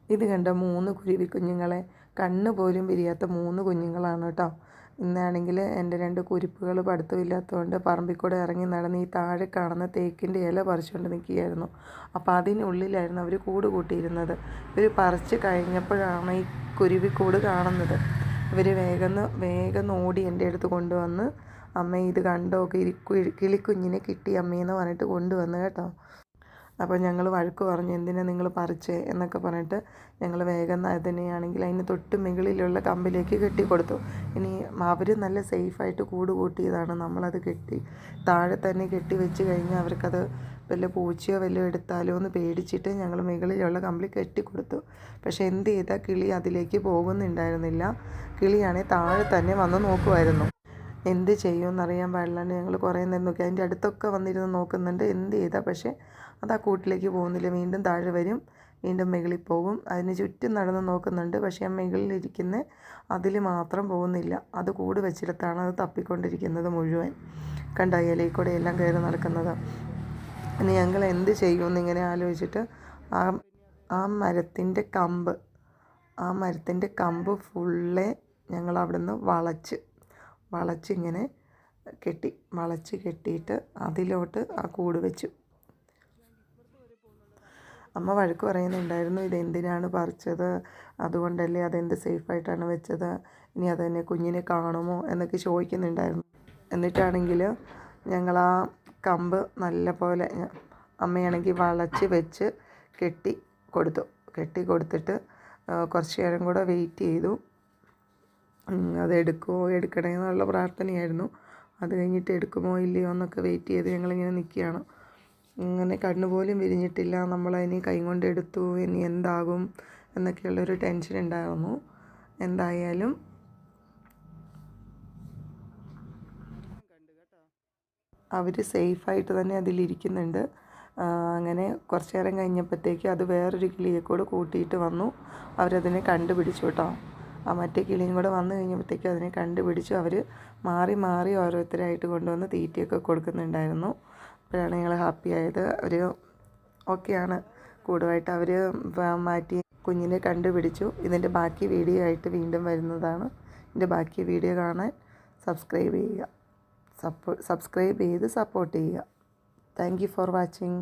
ഇത് കണ്ട 3 കുരുവി കുഞ്ഞുങ്ങളെ, കണ്ണ് പോലും വിരിയാത്ത 3 കുഞ്ഞുങ്ങളാണ് കേട്ടോ. ഇന്നാണെങ്കിൽ എൻ്റെ 2 കുരുപ്പുകൾ പഠിത്തമില്ലാത്തതുകൊണ്ട് പറമ്പിൽ കൂടെ ഇറങ്ങി നടന്ന് ഈ താഴെ കാണുന്ന തേക്കിൻ്റെ ഇല പറിച്ചുകൊണ്ട് നിൽക്കുകയായിരുന്നു. അപ്പോൾ അതിനുള്ളിലായിരുന്നു അവർ കൂട് കൂട്ടിയിരുന്നത്. ഇവർ പറിച്ച് കഴിഞ്ഞപ്പോഴാണ് ഈ കുരുവിക്കൂട് കാണുന്നത്. ഇവർ വേഗം ഓടി എൻ്റെ അടുത്ത് കൊണ്ടുവന്ന്, അമ്മ ഇത് കണ്ടോ, കിളിക്കുഞ്ഞിനെ കിട്ടി അമ്മയെന്ന് പറഞ്ഞിട്ട് കൊണ്ടുവന്ന് കേട്ടോ. അപ്പോൾ ഞങ്ങൾ വഴക്ക് പറഞ്ഞു, എന്തിനാ നിങ്ങൾ പറിച്ചേ എന്നൊക്കെ പറഞ്ഞിട്ട് ഞങ്ങൾ വേഗം അതിനെയാണെങ്കിൽ അതിന് തൊട്ട് മുകളിലുള്ള കമ്പിലേക്ക് കെട്ടിക്കൊടുത്തു. ഇനി അവർ നല്ല സേഫായിട്ട് കൂട് കൂട്ടിയതാണ്. നമ്മളത് താഴെ തന്നെ കെട്ടി വെച്ച് കഴിഞ്ഞാൽ അവർക്കത് വല്ല പൂച്ചയോ വല്ലതും എടുത്താലോ എന്ന് പേടിച്ചിട്ട് ഞങ്ങൾ മുകളിലുള്ള കമ്പിൽ കെട്ടിക്കൊടുത്തു. പക്ഷേ എന്ത് ചെയ്താൽ കിളി അതിലേക്ക് പോകുന്നുണ്ടായിരുന്നില്ല. കിളിയാണെങ്കിൽ താഴെ തന്നെ വന്ന് നോക്കുമായിരുന്നു. എന്ത് ചെയ്യുമെന്നറിയാൻ പാടില്ലാണ്ട് ഞങ്ങൾ കുറേ നേരം നോക്കി. അതിൻ്റെ അടുത്തൊക്കെ വന്നിരുന്ന് നോക്കുന്നുണ്ട്, എന്ത് ചെയ്താൽ പക്ഷേ അത് ആ കൂട്ടിലേക്ക് പോകുന്നില്ല. വീണ്ടും താഴെ വരും, വീണ്ടും മുകളിൽ പോകും. അതിന് ചുറ്റും നടന്ന് നോക്കുന്നുണ്ട്, പക്ഷേ ആ മുകളിലിരിക്കുന്ന അതിൽ മാത്രം പോകുന്നില്ല. അത് കൂട് വെച്ചിടത്താണ് അത് തപ്പിക്കൊണ്ടിരിക്കുന്നത് മുഴുവൻ. കണ്ട ഇലയിൽ കൂടെ എല്ലാം കയറി നടക്കുന്നത്. ഇനി ഞങ്ങൾ എന്ത് ചെയ്യുമെന്ന് ഇങ്ങനെ ആലോചിച്ചിട്ട് ആ മരത്തിൻ്റെ കമ്പ് ഫുള്ളെ ഞങ്ങൾ അവിടുന്ന് വളച്ചിങ്ങനെ കെട്ടിയിട്ട് അതിലോട്ട് ആ കൂട് വെച്ചു. അമ്മ വഴക്ക് പറയുന്നുണ്ടായിരുന്നു, ഇതെന്തിനാണ് പറിച്ചത്, അതുകൊണ്ടല്ലേ, അതെന്ത് സേഫായിട്ടാണ് വെച്ചത്, ഇനി അതെന്നെ കുഞ്ഞിനെ കാണുമോ എന്നൊക്കെ ചോദിക്കുന്നുണ്ടായിരുന്നു. എന്നിട്ടാണെങ്കിൽ ഞങ്ങൾ ആ കമ്പ് നല്ല പോലെ അമ്മയാണെങ്കിൽ വളച്ച് വെച്ച് കെട്ടി കൊടുത്തിട്ട് കുറച്ച് നേരം കൂടെ വെയിറ്റ് ചെയ്തു. എടുക്കണേ എന്നുള്ള പ്രാർത്ഥനയായിരുന്നു. അത് കഴിഞ്ഞിട്ട് എടുക്കുമോ ഇല്ലയോ എന്നൊക്കെ വെയിറ്റ് ചെയ്ത് ഞങ്ങളിങ്ങനെ നിൽക്കുകയാണ്. ഇങ്ങനെ കണ്ണുപോലും വിരിഞ്ഞിട്ടില്ല. നമ്മളതിനെ കൈ കൊണ്ട് എടുത്തു, ഇനി എന്താകും എന്നൊക്കെയുള്ളൊരു ടെൻഷൻ ഉണ്ടായിരുന്നു. എന്തായാലും അവർ സേഫായിട്ട് തന്നെ അതിലിരിക്കുന്നുണ്ട്. അങ്ങനെ കുറച്ച് നേരം കഴിഞ്ഞപ്പോഴത്തേക്ക് അത് വേറൊരു കിളിയെ കൂടെ കൂട്ടിയിട്ട് വന്നു. അവരതിനെ കണ്ടുപിടിച്ചു കേട്ടോ. ആ മറ്റേ കിളിയും കൂടെ വന്നു കഴിഞ്ഞപ്പോഴത്തേക്കും അതിനെ കണ്ടുപിടിച്ചു. അവർ മാറി ഓരോരുത്തരായിട്ട് കൊണ്ടുവന്ന് തീറ്റയൊക്കെ കൊടുക്കുന്നുണ്ടായിരുന്നു. അപ്പോഴാണ് ഞങ്ങൾ ഹാപ്പി ആയത്. അവർ ഓക്കെയാണ്. കൂടുമായിട്ട് അവർ മാറ്റി കുഞ്ഞിനെ കണ്ടുപിടിച്ചു. ഇതിൻ്റെ ബാക്കി വീഡിയോ ആയിട്ട് വീണ്ടും വരുന്നതാണ്. ഇതിൻ്റെ ബാക്കി വീഡിയോ കാണാൻ സബ്സ്ക്രൈബ് ചെയ്ത് സപ്പോർട്ട് ചെയ്യുക. Thank you for watching.